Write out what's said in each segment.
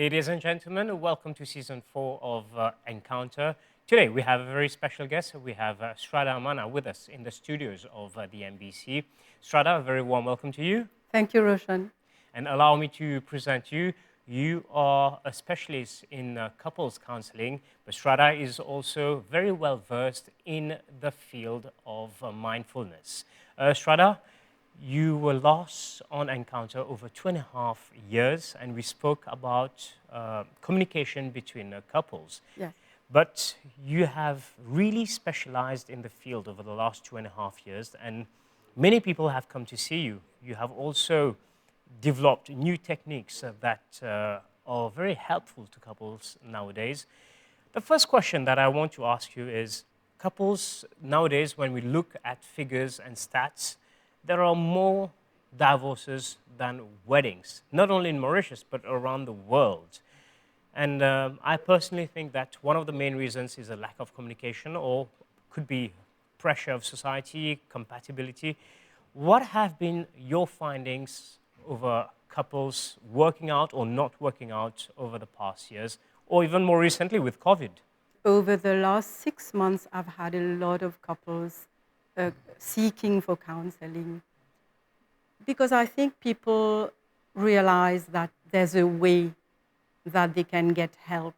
Ladies and gentlemen, welcome to season 4 of Encounter. Today we have a very special guest. We have Srada Manna with us in the studios of the MBC. Srada, a very warm welcome to you. Thank you, Roshan. And allow me to present you. You are a specialist in couples counseling, but Srada is also very well versed in the field of mindfulness. Srada, you were last on Encounter over 2.5 years, and we spoke about communication between couples. Yes. But you have really specialized in the field over the last 2.5 years, and many people have come to see you. You have also developed new techniques that are very helpful to couples nowadays. The first question that I want to ask you is, couples nowadays, when we look at figures and stats, there are more divorces than weddings, not only in Mauritius, but around the world. And I personally think that one of the main reasons is a lack of communication, or could be pressure of society, compatibility. What have been your findings over couples working out or not working out over the past years, or even more recently with COVID? Over the last 6 months, I've had a lot of couples seeking for counseling because I think people realize that there's a way that they can get help.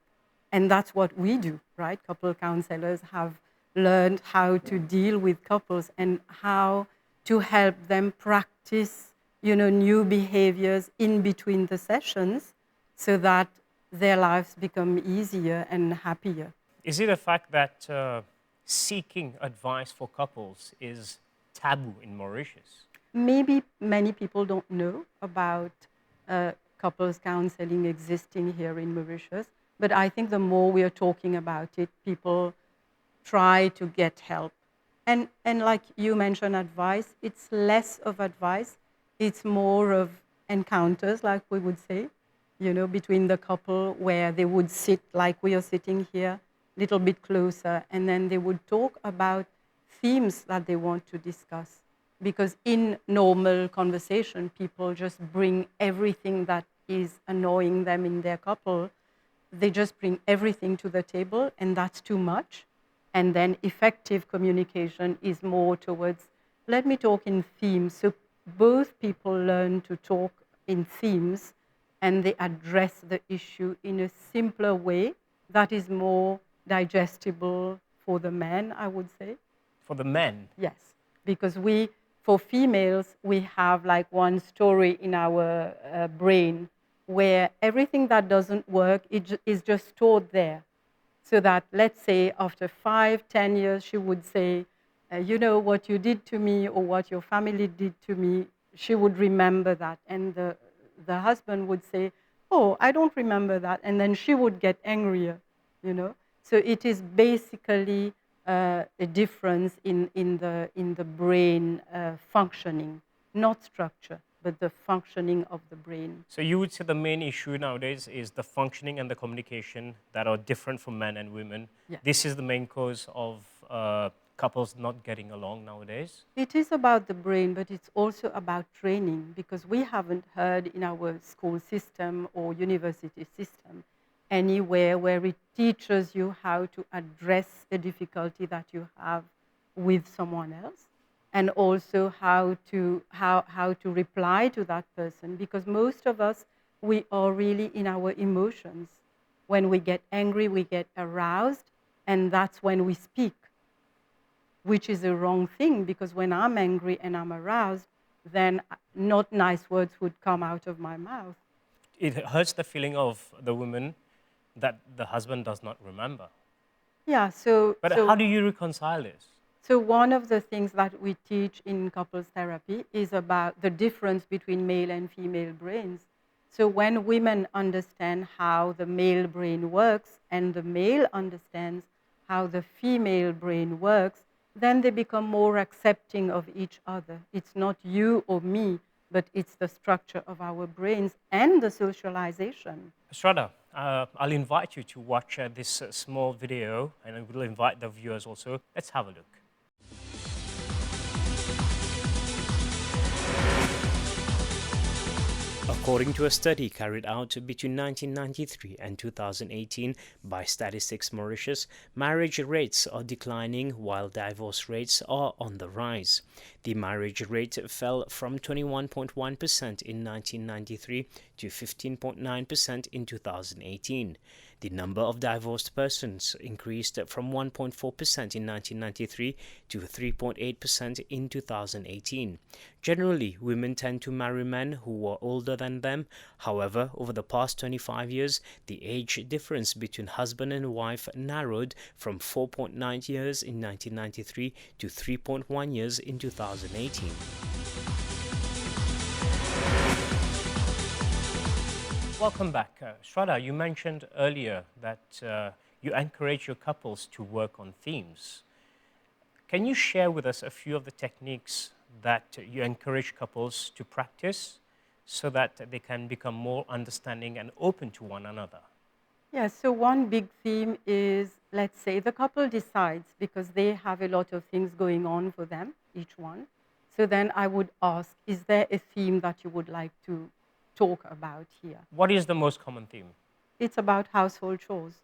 And that's what we do, right? Couple counselors have learned how to deal with couples and how to help them practice, new behaviors in between the sessions so that their lives become easier and happier. Is it a fact that seeking advice for couples is taboo in Mauritius? Maybe many people don't know about couples counseling existing here in Mauritius, but I think the more we are talking about it, people try to get help. And like you mentioned advice, it's less of advice, it's more of encounters, like we would say, between the couple where they would sit like we are sitting here, a little bit closer, and then they would talk about themes that they want to discuss. Because in normal conversation, people just bring everything that is annoying them in their couple. They just bring everything to the table, and that's too much. And then effective communication is more towards, let me talk in themes. So both people learn to talk in themes, and they address the issue in a simpler way that is more digestible for the men, I would say. For the men? Yes, because for females, we have like one story in our brain where everything that doesn't work is just stored there. So that, let's say, after 5, 10 years, she would say, what you did to me or what your family did to me, she would remember that. And the husband would say, oh, I don't remember that. And then she would get angrier, So it is basically a difference in the brain functioning, not structure, but the functioning of the brain. So you would say the main issue nowadays is the functioning and the communication that are different for men and women. Yes. This is the main cause of couples not getting along nowadays? It is about the brain, but it's also about training, because we haven't heard in our school system or university system anywhere where it teaches you how to address a difficulty that you have with someone else, and also how to reply to that person, because most of us, we are really in our emotions. When we get angry, we get aroused, and that's when we speak, which is a wrong thing, because when I'm angry and I'm aroused, then not nice words would come out of my mouth. It hurts the feeling of the woman that the husband does not remember. Yeah, But how do you reconcile this? So one of the things that we teach in couples therapy is about the difference between male and female brains. So when women understand how the male brain works and the male understands how the female brain works, then they become more accepting of each other. It's not you or me, but it's the structure of our brains and the socialization. Srada, I'll invite you to watch this small video, and I will invite the viewers also. Let's have a look. According to a study carried out between 1993 and 2018 by Statistics Mauritius, marriage rates are declining while divorce rates are on the rise. The marriage rate fell from 21.1% in 1993 to 15.9% in 2018. The number of divorced persons increased from 1.4% in 1993 to 3.8% in 2018. Generally, women tend to marry men who are older than them. However, over the past 25 years, the age difference between husband and wife narrowed from 4.9 years in 1993 to 3.1 years in 2018. Welcome back. Srada, you mentioned earlier that you encourage your couples to work on themes. Can you share with us a few of the techniques that you encourage couples to practice so that they can become more understanding and open to one another? Yeah, so one big theme is, let's say, the couple decides because they have a lot of things going on for them, each one. So then I would ask, is there a theme that you would like to talk about here? What is the most common theme? It's about household chores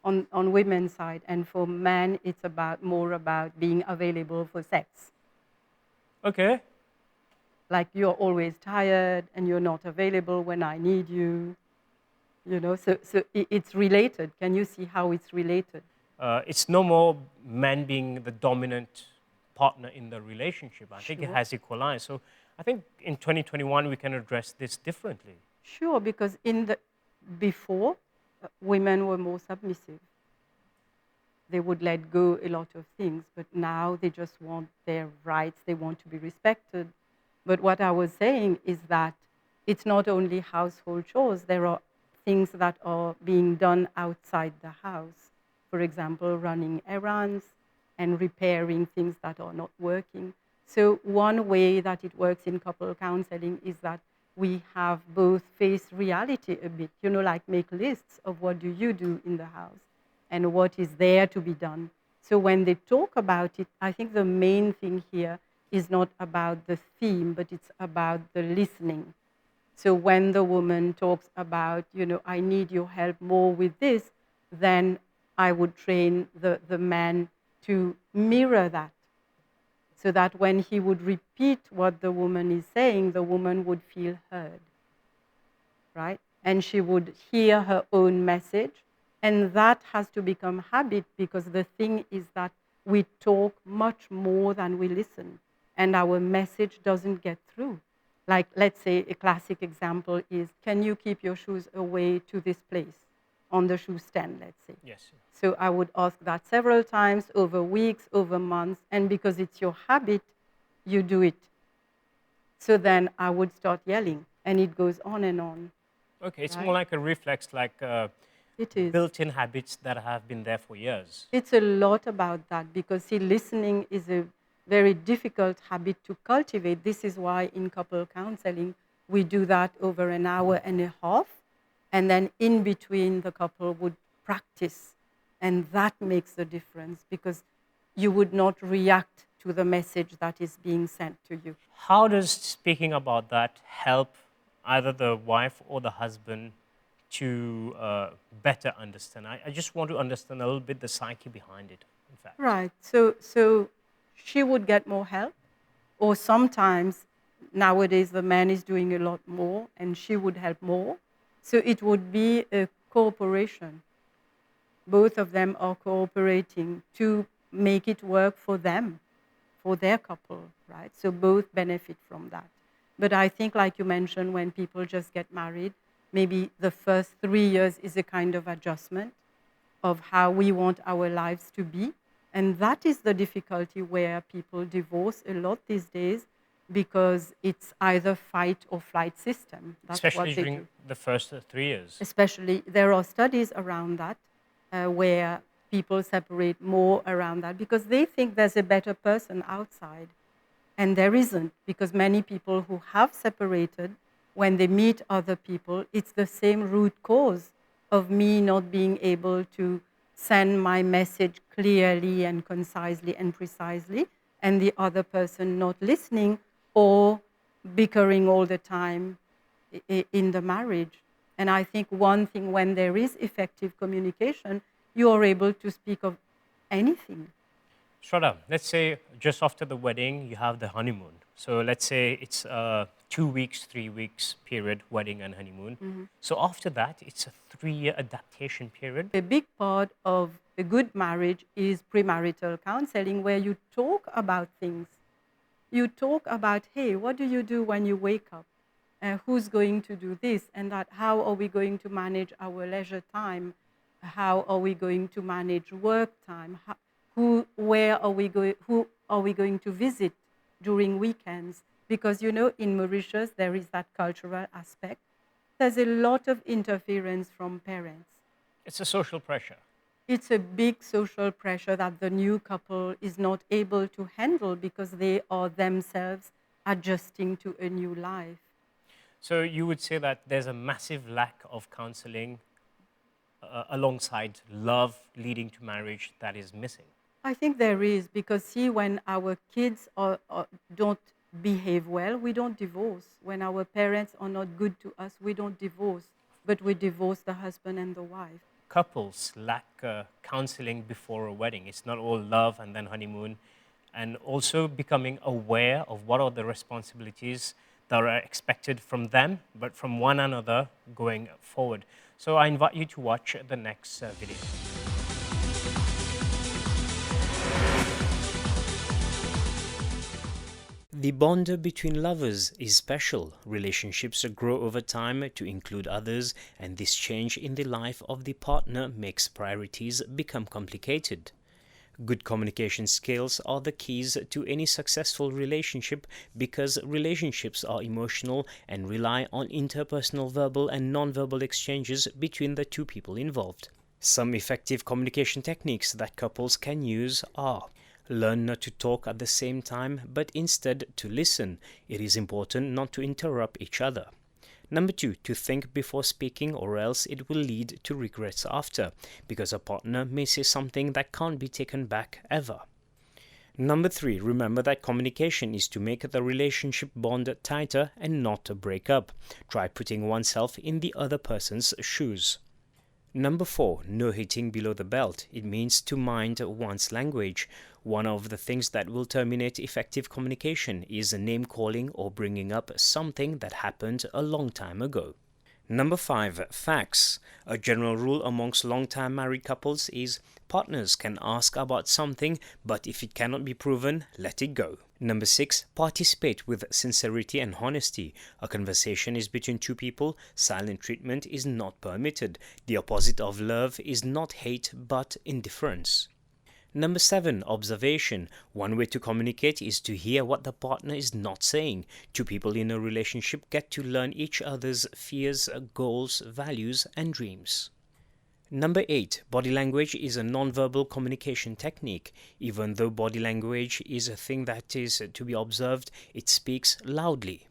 on women's side, and for men, it's more about being available for sex. Okay. Like you're always tired and you're not available when I need you. So it's related. Can you see how it's related? It's no more men being the dominant partner in the relationship. I think it Sure. has equalized. So I think in 2021 we can address this differently. Sure, because before, women were more submissive. They would let go a lot of things, but now they just want their rights. They want to be respected. But what I was saying is that it's not only household chores. There are things that are being done outside the house. For example, running errands and repairing things that are not working. So one way that it works in couple counseling is that we have both face reality a bit, like make lists of what do you do in the house and what is there to be done. So when they talk about it, I think the main thing here is not about the theme, but it's about the listening. So when the woman talks about, I need your help more with this, then I would train the man to mirror that. So that when he would repeat what the woman is saying, the woman would feel heard, right? And she would hear her own message. And that has to become habit, because the thing is that we talk much more than we listen. And our message doesn't get through. Like, let's say a classic example is, can you keep your shoes away to this place on the shoe stand, let's say? Yes. So I would ask that several times over weeks, over months, and because it's your habit, you do it. So then I would start yelling, and it goes on and on. Okay, it's right? more like a reflex, like It is. built-in habits that have been there for years. It's a lot about that, because see, listening is a very difficult habit to cultivate. This is why in couple counseling, we do that over an hour and a half, and then in between the couple would practice. And that makes the difference, because you would not react to the message that is being sent to you. How does speaking about that help either the wife or the husband to better understand? I just want to understand a little bit the psyche behind it, in fact. Right. So she would get more help, or sometimes nowadays the man is doing a lot more and she would help more. So it would be a cooperation. Both of them are cooperating to make it work for them, for their couple, right? So both benefit from that. But I think, like you mentioned, when people just get married, maybe the first 3 years is a kind of adjustment of how we want our lives to be. And that is the difficulty where people divorce a lot these days, because it's either fight or flight system. That's Especially what they during do. the first 3 years. Especially, there are studies around that where people separate more around that, because they think there's a better person outside. And there isn't, because many people who have separated, when they meet other people, it's the same root cause of me not being able to send my message clearly and concisely and precisely, and the other person not listening or bickering all the time, in the marriage. And I think one thing, when there is effective communication, you are able to speak of anything. Shraddha, let's say just after the wedding, you have the honeymoon. So let's say it's a 2 weeks, 3 weeks period, wedding and honeymoon. So after that, it's a 3-year adaptation period. A big part of a good marriage is premarital counseling, where you talk about things. You talk about, hey, what do you do when you wake up? Who's going to do this and that? How are we going to manage our leisure time? How are we going to manage work time? Where are we going? Who are we going to visit during weekends? Because in Mauritius there is that cultural aspect. There's a lot of interference from parents. It's a social pressure. It's a big social pressure that the new couple is not able to handle because they are themselves adjusting to a new life. So you would say that there's a massive lack of counseling alongside love leading to marriage that is missing. I think there is, because see, when our kids don't behave well, we don't divorce. When our parents are not good to us, we don't divorce, but we divorce the husband and the wife. Couples lack counseling before a wedding. It's not all love and then honeymoon. And also becoming aware of what are the responsibilities that are expected from them, but from one another going forward. So I invite you to watch the next video. The bond between lovers is special. Relationships grow over time to include others, and this change in the life of the partner makes priorities become complicated. Good communication skills are the keys to any successful relationship because relationships are emotional and rely on interpersonal verbal and non-verbal exchanges between the two people involved. Some effective communication techniques that couples can use are: learn not to talk at the same time, but instead to listen. It is important not to interrupt each other. Number 2, to think before speaking, or else it will lead to regrets after, because a partner may say something that can't be taken back ever. Number 3, remember that communication is to make the relationship bond tighter and not to break up. Try putting oneself in the other person's shoes. Number 4, no hitting below the belt. It means to mind one's language. One of the things that will terminate effective communication is name calling or bringing up something that happened a long time ago. Number 5, facts. A general rule amongst long-time married couples is partners can ask about something, but if it cannot be proven, let it go. Number 6, participate with sincerity and honesty. A conversation is between two people. Silent treatment is not permitted. The opposite of love is not hate, but indifference. Number 7, observation. One way to communicate is to hear what the partner is not saying. Two people in a relationship get to learn each other's fears, goals, values, and dreams. Number 8, body language is a non-verbal communication technique. Even though body language is a thing that is to be observed, it speaks loudly.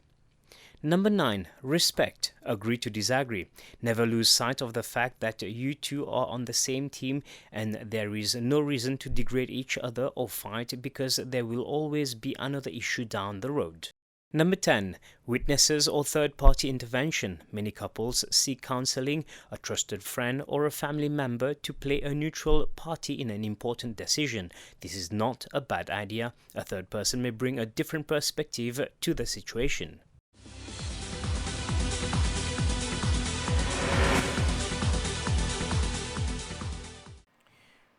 Number 9, respect. Agree to disagree. Never lose sight of the fact that you two are on the same team and there is no reason to degrade each other or fight because there will always be another issue down the road. Number 10, witnesses or third-party intervention. Many couples seek counseling, a trusted friend or a family member to play a neutral party in an important decision. This is not a bad idea. A third person may bring a different perspective to the situation.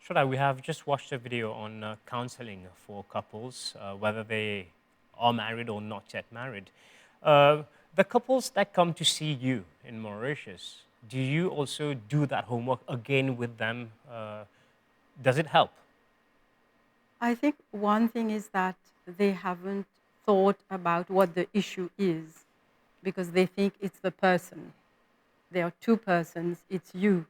Shraddha, we have just watched a video on counseling for couples, whether they are married or not yet married. The couples that come to see you in Mauritius, do you also do that homework again with them? Does it help? I think one thing is that they haven't thought about what the issue is because they think it's the person. There are two persons, it's you.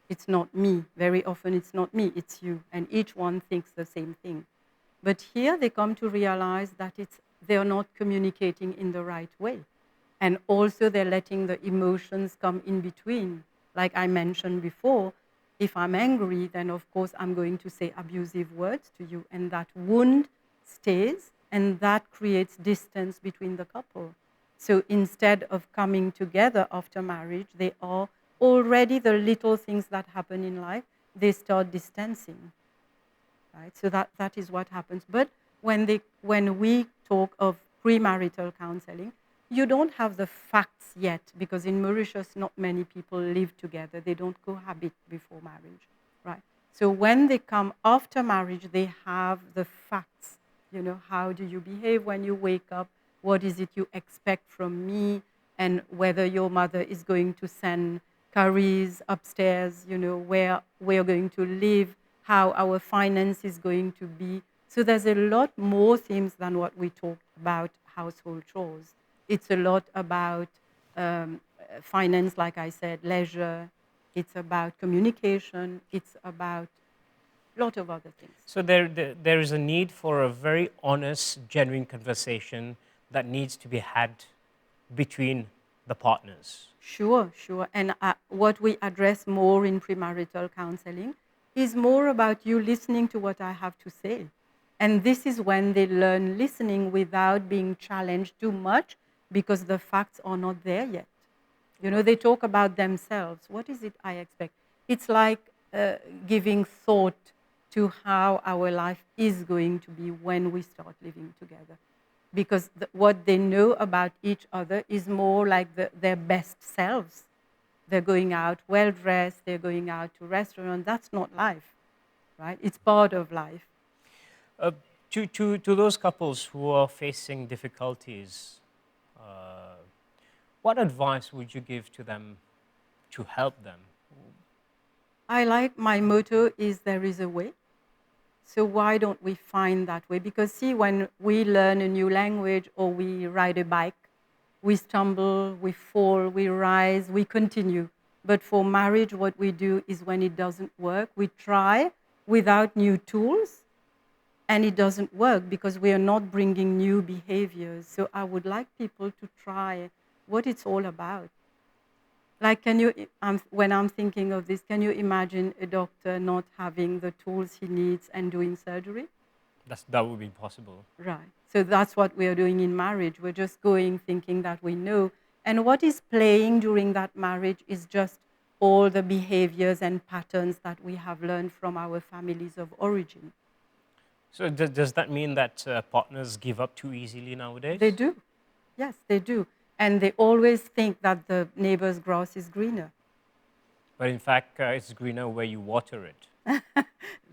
It's not me. Very often it's not me, it's you. And each one thinks the same thing. But here they come to realize that they are not communicating in the right way. And also they're letting the emotions come in between. Like I mentioned before, if I'm angry, then of course I'm going to say abusive words to you. And that wound stays and that creates distance between the couple. So instead of coming together after marriage, they are already the little things that happen in life, they start distancing, right? So that is what happens. But when we talk of premarital counseling, you don't have the facts yet, because in Mauritius, not many people live together. They don't cohabit before marriage, right? So when they come after marriage, they have the facts. You know, how do you behave when you wake up? What is it you expect from me? And whether your mother is going to send curries upstairs, you know, where we're going to live, how our finance is going to be. So there's a lot more themes than what we talked about household chores. It's a lot about finance, like I said, leisure. It's about communication. It's about a lot of other things. So there is a need for a very honest, genuine conversation that needs to be had between the partners. Sure, sure. And what we address more in premarital counseling is more about you listening to what I have to say. And this is when they learn listening without being challenged too much, because the facts are not there yet. You know, they talk about themselves. What is it I expect? It's like giving thought to how our life is going to be when we start living together. Because what they know about each other is more like their best selves. They're going out well dressed, they're going out to restaurants. That's not life, right? It's part of life. Uh, to those couples who are facing difficulties, uh, what advice would you give to them to help them? I like my motto is there is a way. So why don't we find that way? Because see, when we learn a new language or we ride a bike, we stumble, we fall, we rise, we continue. But for marriage, what we do is when it doesn't work, we try without new tools, and it doesn't work because we are not bringing new behaviors. So I would like people to try what it's all about. Like, when I'm thinking of this, can you imagine a doctor not having the tools he needs and doing surgery? That would be possible. Right. So that's what we are doing in marriage. We're just going thinking that we know. And what is playing during that marriage is just all the behaviors and patterns that we have learned from our families of origin. So does that mean that partners give up too easily nowadays? They do. Yes, they do. And they always think that the neighbor's grass is greener. But in fact, it's greener where you water it.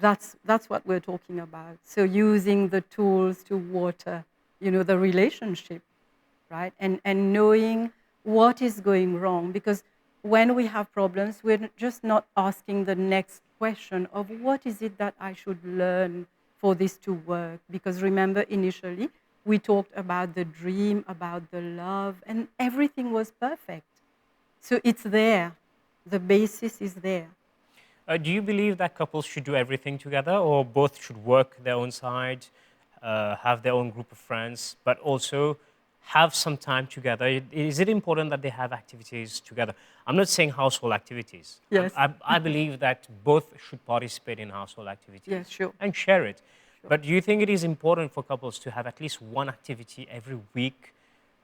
That's what we're talking about. So using the tools to water, you know, the relationship, right? And knowing what is going wrong. Because when we have problems, we're just not asking the next question of what is it that I should learn for this to work. Because remember, initially, we talked about the dream, about the love, and everything was perfect. So it's there. The basis is there. Do you believe that couples should do everything together, or both should work their own side, have their own group of friends, but also have some time together? Is it important that they have activities together? I'm not saying household activities. Yes. I believe that both should participate in household activities Yes, sure. and share it. Sure. But do you think it is important for couples to have at least one activity every week?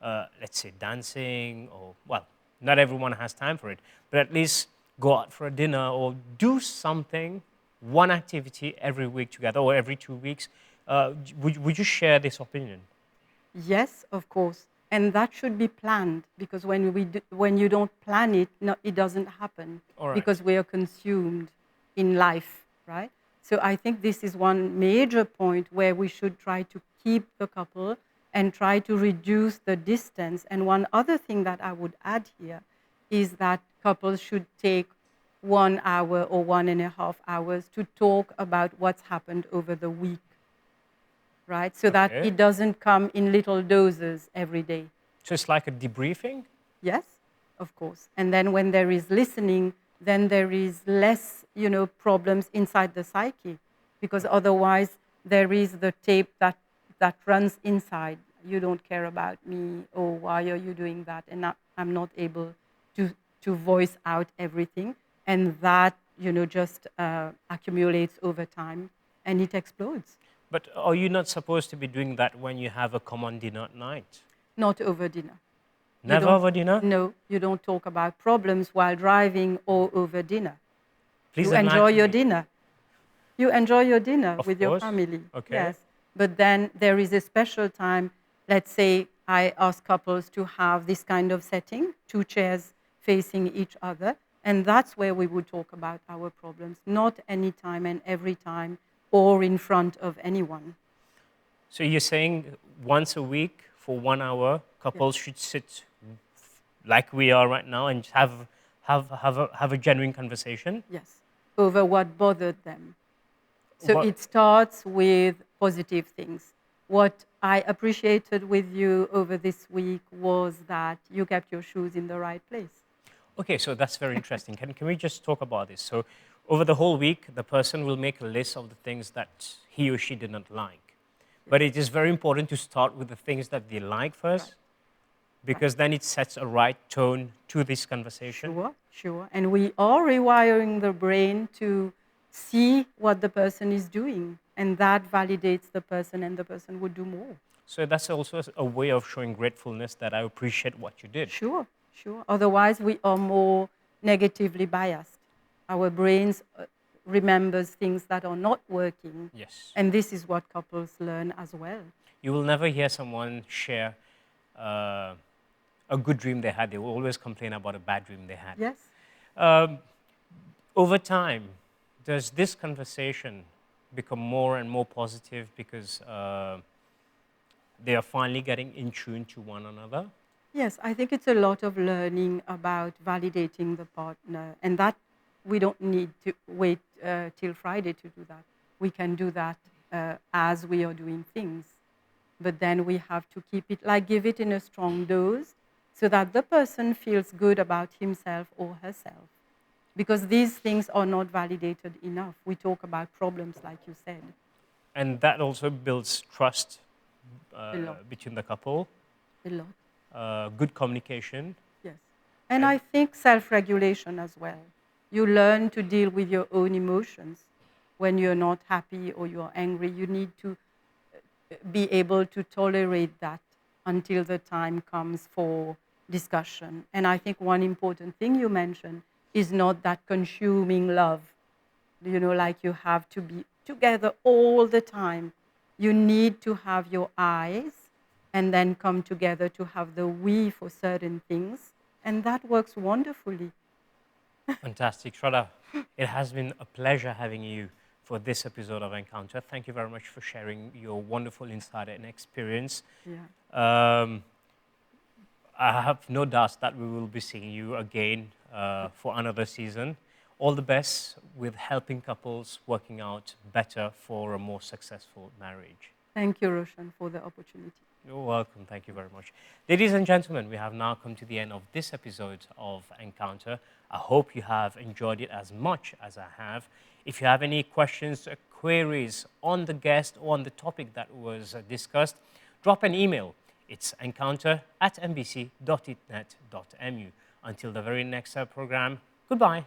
Let's say dancing, or, well, not everyone has time for it, but at least go out for a dinner or do something, one activity every week together or every 2 weeks. Would you share this opinion? Yes, of course. And that should be planned, because when you don't plan it, no, it doesn't happen. All right. Because we are consumed in life, right? So I think this is one major point where we should try to keep the couple and try to reduce the distance. And one other thing that I would add here is that couples should take 1 hour or 1.5 hours to talk about what's happened over the week, right? So that Okay. it doesn't come in little doses every day. So it's like a debriefing? Yes, of course. And then when there is listening, then there is less, you know, problems inside the psyche, because otherwise there is the tape that runs inside. You don't care about me, or why are you doing that? And I'm not able to voice out everything. And that, you know, just accumulates over time and it explodes. But are you not supposed to be doing that when you have a common dinner at night? Not over dinner. Never over dinner? No, you don't talk about problems while driving or over dinner. Please You enjoy enlighten your me. dinner. You enjoy your dinner Of with your course. family. Okay. Yes. But then there is a special time. Let's say I ask couples to have this kind of setting, two chairs facing each other. And that's where we would talk about our problems, not any time and every time or in front of anyone. So you're saying once a week for 1 hour, Yes. couples should sit like we are right now and have a genuine conversation? Yes. Over what bothered them. So What, it starts with positive things. What I appreciated with you over this week was that you kept your shoes in the right place. okay, so that's very interesting. Can we just talk about this? So over the whole week, the person will make a list of the things that he or she did not like. But it is very important to start with the things that they like first, Right. because then it sets a right tone to this conversation. Sure, sure. And we are rewiring the brain to see what the person is doing, and that validates the person, and the person would do more. So that's also a way of showing gratefulness that I appreciate what you did. Sure, sure. Otherwise, we are more negatively biased. Our brains remembers things that are not working, Yes. and this is what couples learn as well. You will never hear someone share uh, a good dream they had. They will always complain about a bad dream they had. Yes. Over time, does this conversation become more and more positive because they are finally getting in tune to one another? Yes, I think it's a lot of learning about validating the partner, and that we don't need to wait till Friday to do that. We can do that as we are doing things, but then we have to keep it, like give it in a strong dose so that the person feels good about himself or herself. Because these things are not validated enough. We talk about problems, like you said, And that also builds trust a lot, between the couple, a lot. good communication. Yes. And And I think self regulation as well. You learn to deal with your own emotions. When you're not happy or you're angry, you need to be able to tolerate that until the time comes for discussion. And I think one important thing you mentioned is not that consuming love, like you have to be together all the time. You need to have your eyes and then come together to have the we for certain things. And that works wonderfully. fantastic. Srada, it has been a pleasure having you for this episode of Encounter. Thank you very much for sharing your wonderful insight and experience. Yeah. Um, I have no doubts that we will be seeing you again for another season. All the best with helping couples working out better for a more successful marriage. Thank you, Roshan, for the opportunity. You're welcome. Thank you very much. Ladies and gentlemen, we have now come to the end of this episode of Encounter. I hope you have enjoyed it as much as I have. If you have any questions or queries on the guest or on the topic that was discussed, drop an email. It's encounter@mbc.itnet.mu. Until the very next program, goodbye.